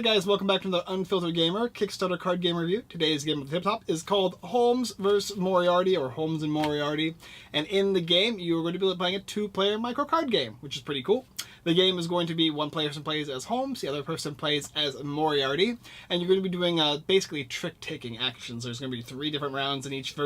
Hey guys, welcome back to the Unfiltered Gamer Kickstarter card game review. Today's game at the tip top is called Holmes vs. Moriarty, or Holmes and Moriarty. And in the game, you are going to be playing a two-player micro card game, which is pretty cool. The game is going to be one person plays as Holmes, the other person plays as Moriarty, and you're going to be doing basically trick-taking actions. There's going to be 3 different rounds in each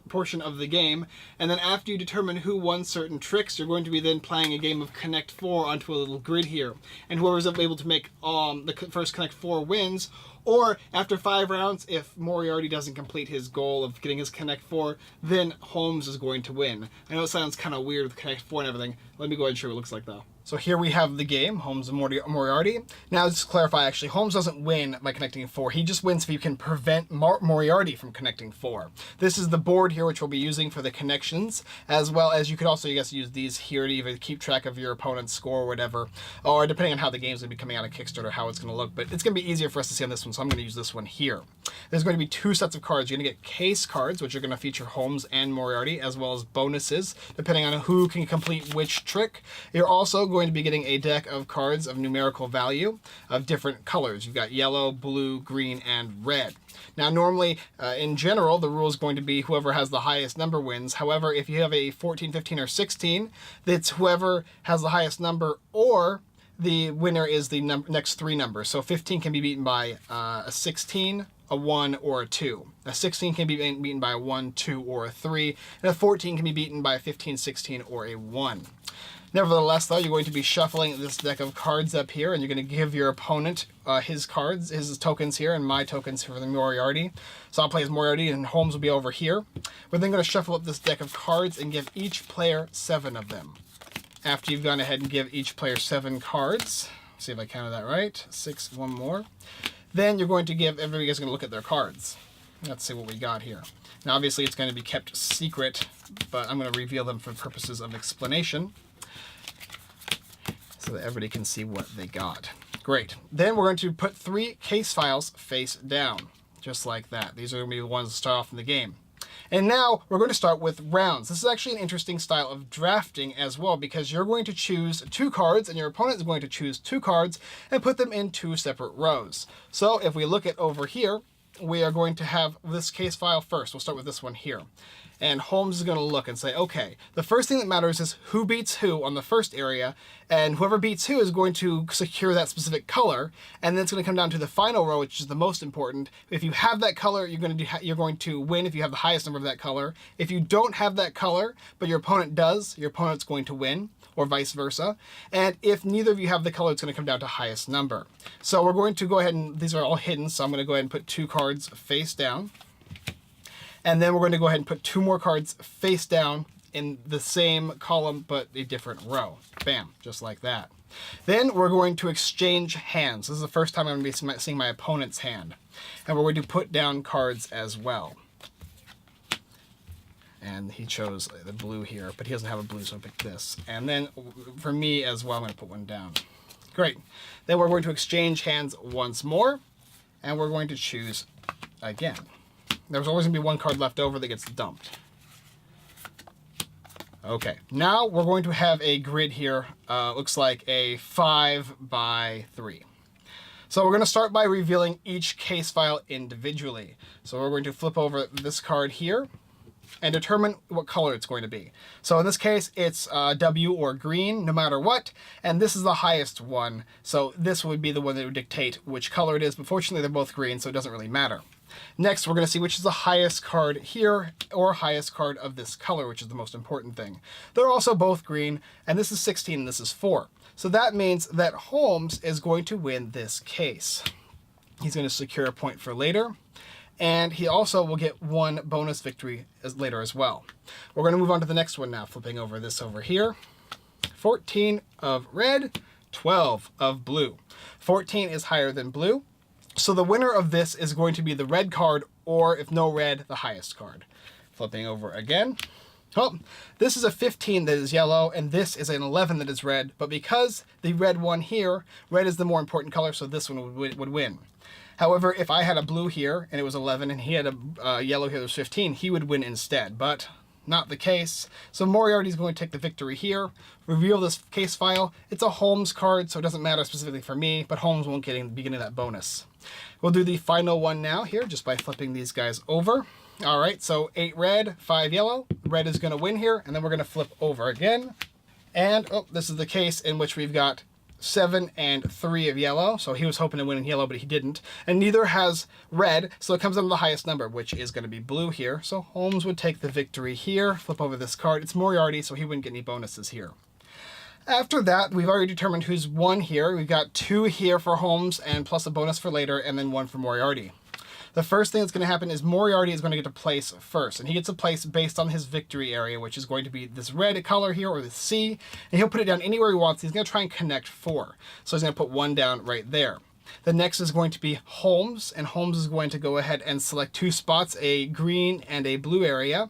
portion of the game, and then after you determine who won certain tricks, you're going to be then playing a game of Connect 4 onto a little grid here. And whoever's able to make the first Connect 4 wins, or after 5 rounds, if Moriarty doesn't complete his goal of getting his Connect 4, then Holmes is going to win. I know it sounds kind of weird with Connect 4 and everything. Let me go ahead and show you what it looks like though. So here we have the game, Holmes and Moriarty. Now just to clarify, actually, Holmes doesn't win by connecting 4. He just wins if he can prevent Moriarty from connecting 4. This is the board here, which we'll be using for the connections, as well as you could also, I guess, use these here to either keep track of your opponent's score or whatever, or depending on how the game's going to be coming out of Kickstarter, how it's going to look. But it's going to be easier for us to see on this one, so I'm going to use this one here. There's going to be 2 sets of cards. You're going to get case cards, which are going to feature Holmes and Moriarty, as well as bonuses, depending on who can complete which trick. You're also going to be getting a deck of cards of numerical value of different colors. You've got yellow, blue, green, and red. Now normally, in general, the rule is going to be whoever has the highest number wins. However, if you have a 14, 15, or 16, that's whoever has the highest number, or the winner is the next 3 numbers. So 15 can be beaten by a 16, a 1, or a 2. A 16 can be beaten by a 1, 2, or a 3. And a 14 can be beaten by a 15, 16, or a 1. Nevertheless, though, you're going to be shuffling this deck of cards up here, and you're going to give your opponent his cards, his tokens here, and my tokens for the Moriarty. So I'll play as Moriarty, and Holmes will be over here. We're then going to shuffle up this deck of cards and give each player 7 of them. After you've gone ahead and give each player 7 cards, see if I counted that right, 6, 1 more. Then you're going to give, everybody's going to look at their cards. Let's see what we got here. Now, obviously, it's going to be kept secret, but I'm going to reveal them for purposes of explanation, so that everybody can see what they got. Great. Then we're going to put 3 case files face down, just like that. These are going to be the ones that start off in the game. And now we're going to start with rounds. This is actually an interesting style of drafting as well, because you're going to choose 2 cards and your opponent is going to choose 2 cards and put them in 2 separate rows. So if we look at over here, we are going to have this case file first. We'll start with this one here. And Holmes is going to look and say, okay, the first thing that matters is who beats who on the first area, and whoever beats who is going to secure that specific color, and then it's going to come down to the final row, which is the most important. If you have that color, you're going to win if you have the highest number of that color. If you don't have that color, but your opponent does, your opponent's going to win, or vice versa. And if neither of you have the color, it's going to come down to highest number. So we're going to go ahead and, these are all hidden, so I'm going to go ahead and put 2 cards face down. And then we're going to go ahead and put 2 more cards face down in the same column, but a different row. Bam, just like that. Then we're going to exchange hands. This is the first time I'm going to be seeing my opponent's hand. And we're going to put down cards as well. And he chose the blue here, but he doesn't have a blue, so I picked this. And then for me as well, I'm going to put one down. Great. Then we're going to exchange hands once more, and we're going to choose again. There's always going to be 1 card left over that gets dumped. Okay, now we're going to have a grid here. Looks like a 5 by 3. So we're going to start by revealing each case file individually. So we're going to flip over this card here and determine what color it's going to be. So in this case, it's W or green, no matter what, and this is the highest one. So this would be the one that would dictate which color it is, but fortunately they're both green, so it doesn't really matter. Next, we're going to see which is the highest card here, or highest card of this color, which is the most important thing. They're also both green, and this is 16 and this is 4. So that means that Holmes is going to win this case. He's going to secure a point for later, and he also will get 1 bonus victory later as well. We're going to move on to the next one now, flipping over this over here. 14 of red, 12 of blue. 14 is higher than blue. So the winner of this is going to be the red card, or if no red, the highest card. Flipping over again. Oh, this is a 15 that is yellow, and this is an 11 that is red. But because the red one here, red is the more important color, so this one would win. However, if I had a blue here, and it was 11, and he had a yellow here that was 15, he would win instead. But Not the case. So Moriarty's going to take the victory here. Reveal this case file. It's a Holmes card, so it doesn't matter specifically for me, but Holmes won't be getting that bonus. We'll do the final one now here, just by flipping these guys over. All right, so 8 red, 5 yellow. Red is going to win here, and then we're going to flip over again. And, oh, this is the case in which we've got 7 and 3 of yellow. So he was hoping to win in yellow, but he didn't. And neither has red, so it comes down to the highest number, which is going to be blue here. So Holmes would take the victory here. Flip over this card. It's Moriarty, so he wouldn't get any bonuses here. After that, we've already determined who's won here. We've got 2 here for Holmes, and plus a bonus for later, and then 1 for Moriarty. The first thing that's going to happen is Moriarty is going to get to place first, and he gets a place based on his victory area, which is going to be this red color here, or the C, and he'll put it down anywhere he wants. He's going to try and connect 4, so he's going to put 1 down right there. The next is going to be Holmes, and Holmes is going to go ahead and select 2 spots, a green and a blue area,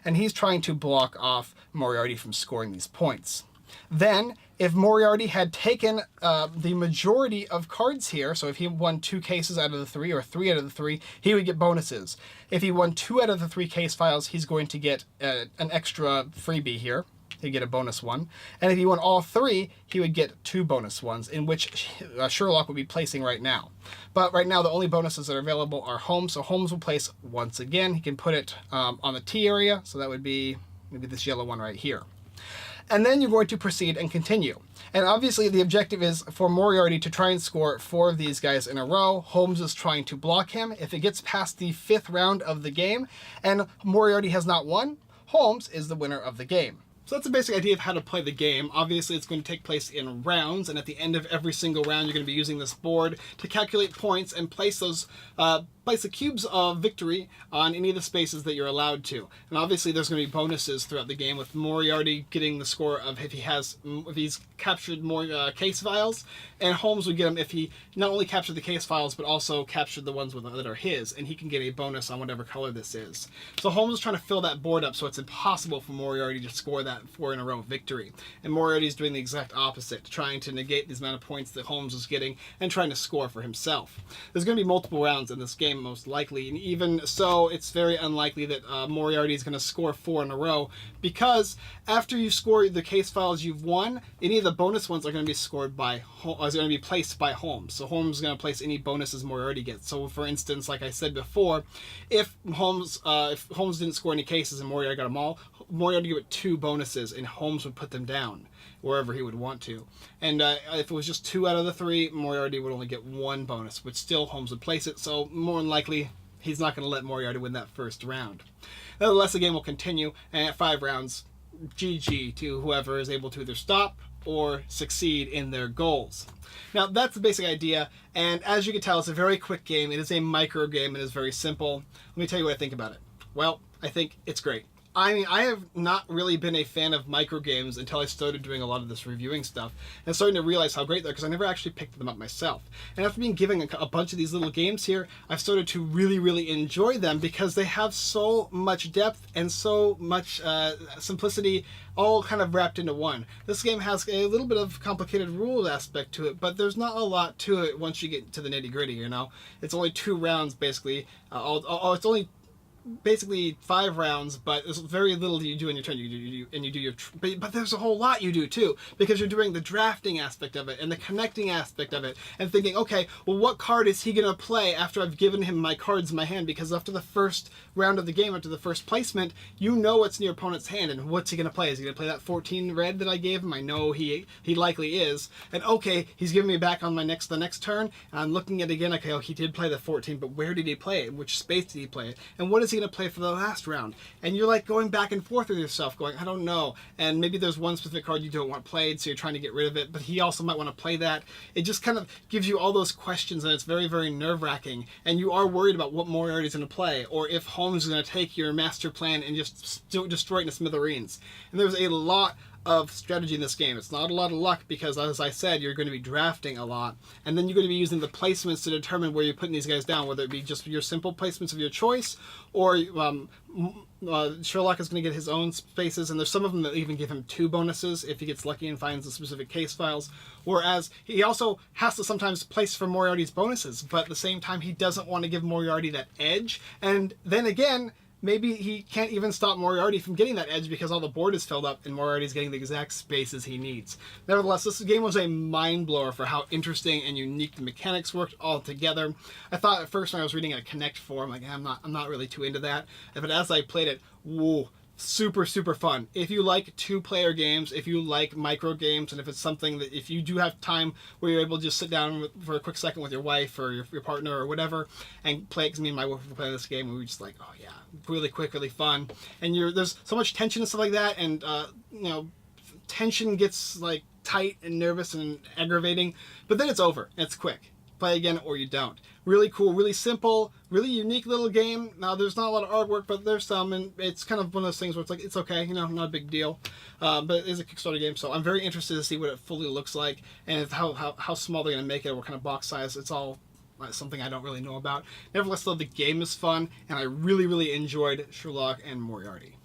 and he's trying to block off Moriarty from scoring these points. Then, if Moriarty had taken the majority of cards here, so if he won 2 cases out of the 3 or 3 out of the 3, he would get bonuses. If he won 2 out of the 3 case files, he's going to get an extra freebie here. He'd get a bonus 1. And if he won all 3, he would get 2 bonus ones, in which Sherlock would be placing right now. But right now, the only bonuses that are available are Holmes, so Holmes will place once again. He can put it on the T area, so that would be maybe this yellow one right here. And then you're going to proceed and continue. And obviously the objective is for Moriarty to try and score 4 of these guys in a row. Holmes is trying to block him. If it gets past the 5th round of the game and Moriarty has not won, Holmes is the winner of the game. So that's the basic idea of how to play the game. Obviously, it's going to take place in rounds, and at the end of every single round, you're going to be using this board to calculate points and place those place the cubes of victory on any of the spaces that you're allowed to. And obviously, there's going to be bonuses throughout the game, with Moriarty getting the score of if he's captured more case files, and Holmes would get them if he not only captured the case files but also captured the ones that are his, and he can get a bonus on whatever color this is. So Holmes is trying to fill that board up so it's impossible for Moriarty to score that 4 in a row victory. And Moriarty is doing the exact opposite, trying to negate the amount of points that Holmes is getting and trying to score for himself. There's going to be multiple rounds in this game, most likely, and even so, it's very unlikely that Moriarty is going to score 4 in a row, because after you score the case files you've won, any of the bonus ones are going to be scored by are going to be placed by Holmes. So Holmes is going to place any bonuses Moriarty gets. So for instance, like I said before, if Holmes didn't score any cases and Moriarty got them all, Moriarty would get 2 bonuses and Holmes would put them down wherever he would want to. And if it was just 2 out of the 3, Moriarty would only get 1 bonus, but still Holmes would place it, so more than likely he's not going to let Moriarty win that first round. Nevertheless, the game will continue, and at 5 rounds, GG to whoever is able to either stop or succeed in their goals. Now, that's the basic idea, and as you can tell, it's a very quick game. It is a micro game. It is very simple. Let me tell you what I think about it. Well, I think it's great. I mean, I have not really been a fan of micro games until I started doing a lot of this reviewing stuff and starting to realize how great they're, because I never actually picked them up myself. And after being given a bunch of these little games here, I've started to really, really enjoy them because they have so much depth and so much simplicity all kind of wrapped into one. This game has a little bit of complicated rule aspect to it, but there's not a lot to it once you get to the nitty-gritty, you know? It's only 2 rounds, basically. It's only basically 5 rounds, but there's very little you do in your turn. But there's a whole lot you do too, because you're doing the drafting aspect of it and the connecting aspect of it, and thinking, okay, well, what card is he gonna play after I've given him my cards in my hand? Because after the first round of the game, after the first placement, you know what's in your opponent's hand, and what's he gonna play? Is he gonna play that 14 red that I gave him? I know he likely is. And okay, he's giving me back on the next turn, and I'm looking at it again. Okay, oh, he did play the 14, but where did he play it? Which space did he play it? And what is he going to play for the last round? And you're like going back and forth with yourself, going, I don't know. And maybe there's one specific card you don't want played, so you're trying to get rid of it, but he also might want to play that. It just kind of gives you all those questions, and it's very, very nerve-wracking. And you are worried about what Moriarty's going to play, or if Holmes is going to take your master plan and just destroy it into smithereens. And there's a lot of strategy in this game. It's not a lot of luck because, as I said, you're going to be drafting a lot, and then you're going to be using the placements to determine where you're putting these guys down, whether it be just your simple placements of your choice, or Sherlock is going to get his own spaces, and there's some of them that even give him 2 bonuses if he gets lucky and finds the specific case files, whereas he also has to sometimes place for Moriarty's bonuses, but at the same time he doesn't want to give Moriarty that edge, and then again, maybe he can't even stop Moriarty from getting that edge because all the board is filled up and Moriarty's getting the exact spaces he needs. Nevertheless, this game was a mind blower for how interesting and unique the mechanics worked all together. I thought at first when I was reading a Connect forum, like, I'm not really too into that. But as I played it, whoa, super fun. If you like 2-player games, if you like micro games, and if it's something that if you do have time where you're able to just sit down for a quick second with your wife or your partner or whatever and play, because me and my wife were playing this game and we were just like, oh yeah, really quick, really fun. And there's so much tension and stuff like that, and tension gets like tight and nervous and aggravating, but then it's over and it's quick. Play again or you don't. Really cool, really simple, really unique little game. Now, there's not a lot of artwork, but there's some, and it's kind of one of those things where it's like, it's okay, not a big deal. But it is a Kickstarter game, so I'm very interested to see what it fully looks like, and how small they're going to make it, or what kind of box size. It's all something I don't really know about. Nevertheless, though, the game is fun, and I really enjoyed Sherlock and Moriarty.